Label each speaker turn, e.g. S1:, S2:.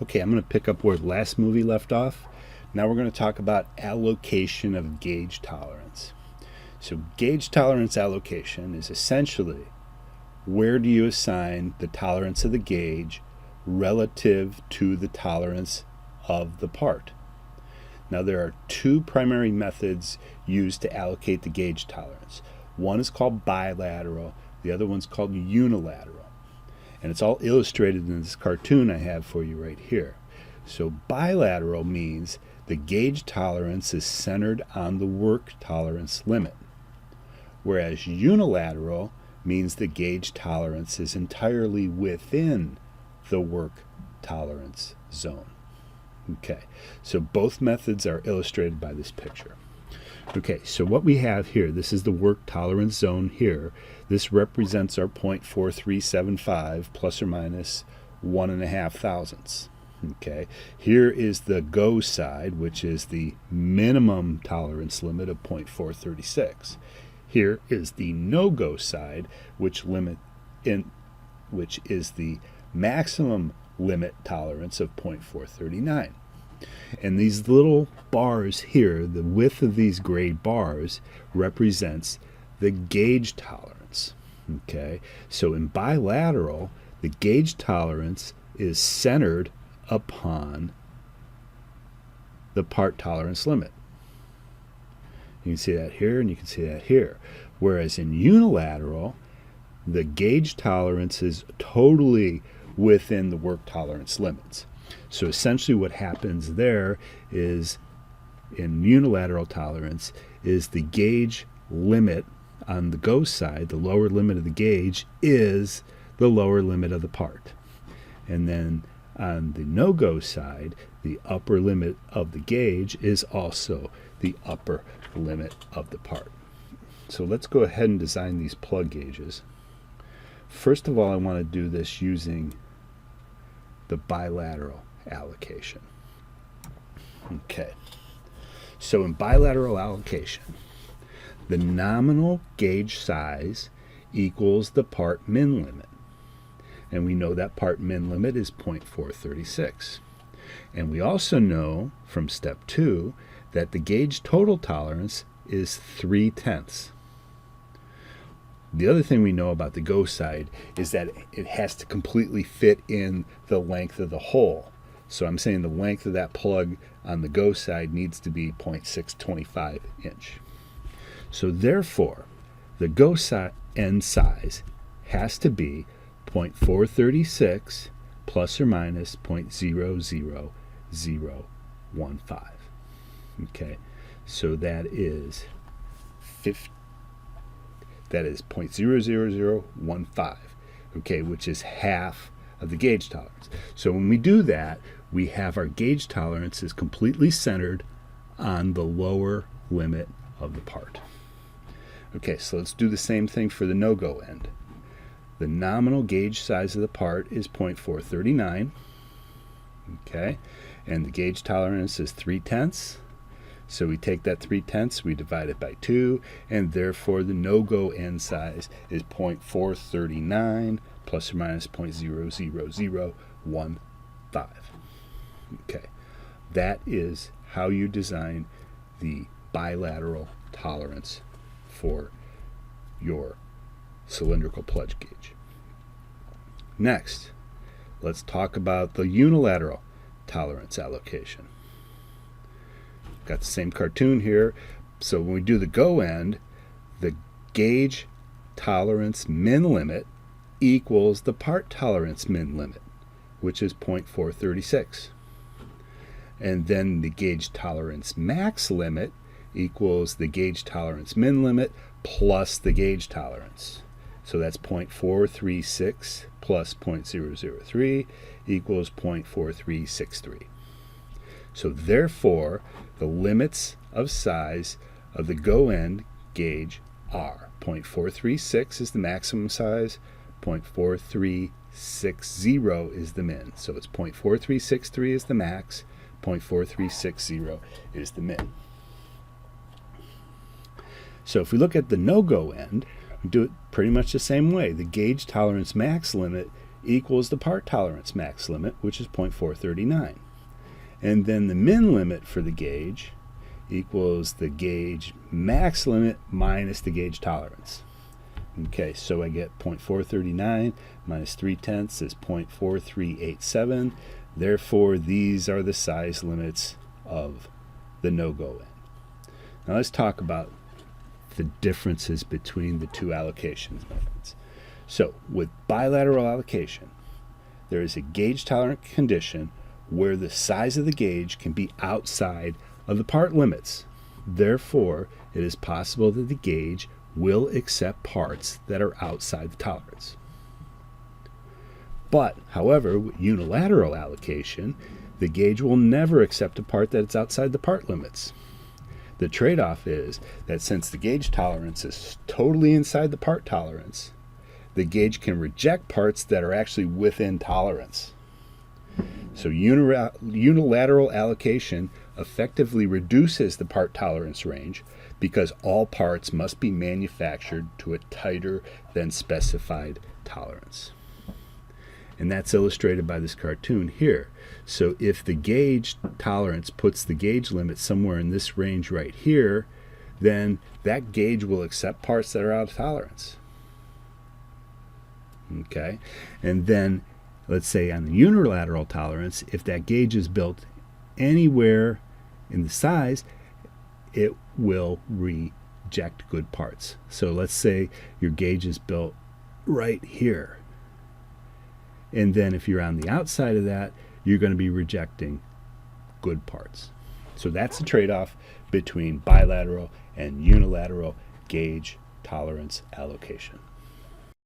S1: Okay, I'm going to pick up where the last movie left off. Now we're going to talk about allocation of gauge tolerance. So gauge tolerance allocation is essentially where do you assign the tolerance of the gauge relative to the tolerance of the part. Now there are two primary methods used to allocate the gauge tolerance. One is called bilateral, the other one's called unilateral. And it's all illustrated in this cartoon I have for you right here. So bilateral means the gauge tolerance is centered on the work tolerance limit, whereas unilateral means the gauge tolerance is entirely within the work tolerance zone. Okay, so both methods are illustrated by this picture. Okay, so what we have here, this is the work tolerance zone here. This represents our 0.4375 plus or minus 1.5 thousandths. Okay, here is the go side, which is the minimum tolerance limit of 0.436. Here is the no-go side, which is the maximum limit tolerance of 0.439. And these little bars here, the width of these gray bars represents the gauge tolerance. Okay, so in bilateral, the gauge tolerance is centered upon the part tolerance limit. You can see that here and you can see that here. Whereas in unilateral, the gauge tolerance is totally within the work tolerance limits. So essentially what happens there is, in unilateral tolerance, is the gauge limit on the go side, the lower limit of the gauge, is the lower limit of the part. And then on the no-go side, the upper limit of the gauge is also the upper limit of the part. So let's go ahead and design these plug gauges. First of all, I want to do this using the bilateral allocation. Okay, so in bilateral allocation, the nominal gauge size equals the part min limit. And we know that part min limit is 0.436. And we also know from step 2 that the gauge total tolerance is 3/10. The other thing we know about the go side is that it has to completely fit in the length of the hole. So I'm saying the length of that plug on the go side needs to be 0.625 inch. So therefore, the go end size has to be 0.436 plus or minus 0.00015. Okay, so that is 0.00015, okay, which is half of the gauge tolerance. So when we do that, we have our gauge tolerance is completely centered on the lower limit of the part. Okay, so let's do the same thing for the no-go end. The nominal gauge size of the part is 0.439, okay, and the gauge tolerance is 3/10. So we take that 3/10, we divide it by 2, and therefore the no-go end size is 0.439 plus or minus 0.00015. Okay, that is how you design the bilateral tolerance for your cylindrical plug gauge. Next, let's talk about the unilateral tolerance allocation. Got the same cartoon here. So when we do the go end, the gauge tolerance min limit equals the part tolerance min limit, which is 0.436. And then the gauge tolerance max limit equals the gauge tolerance min limit plus the gauge tolerance. So that's 0.436 plus 0.003 equals 0.4363. So therefore, the limits of size of the go end gauge are 0.436 is the maximum size, 0.4360 is the min. So it's 0.4363 is the max, 0.4360 is the min. So if we look at the no-go end, we do it pretty much the same way. The gauge tolerance max limit equals the part tolerance max limit, which is 0.439. And then the min limit for the gauge equals the gauge max limit minus the gauge tolerance. Okay, so I get 0.439 minus 0.3 is 0.4387. Therefore, these are the size limits of the no-go end. Now let's talk about the differences between the two allocations methods. So with bilateral allocation, there is a gauge tolerant condition where the size of the gauge can be outside of the part limits. Therefore, it is possible that the gauge will accept parts that are outside the tolerance. But, however, with unilateral allocation, the gauge will never accept a part that's outside the part limits. The trade-off is that since the gauge tolerance is totally inside the part tolerance, the gauge can reject parts that are actually within tolerance. So unilateral allocation effectively reduces the part tolerance range because all parts must be manufactured to a tighter than specified tolerance. And that's illustrated by this cartoon here. So if the gauge tolerance puts the gauge limit somewhere in this range right here, then that gauge will accept parts that are out of tolerance. Okay, and then let's say on the unilateral tolerance, if that gauge is built anywhere in the size, it will reject good parts. So let's say your gauge is built right here. And then if you're on the outside of that, you're going to be rejecting good parts. So that's the trade-off between bilateral and unilateral gauge tolerance allocation.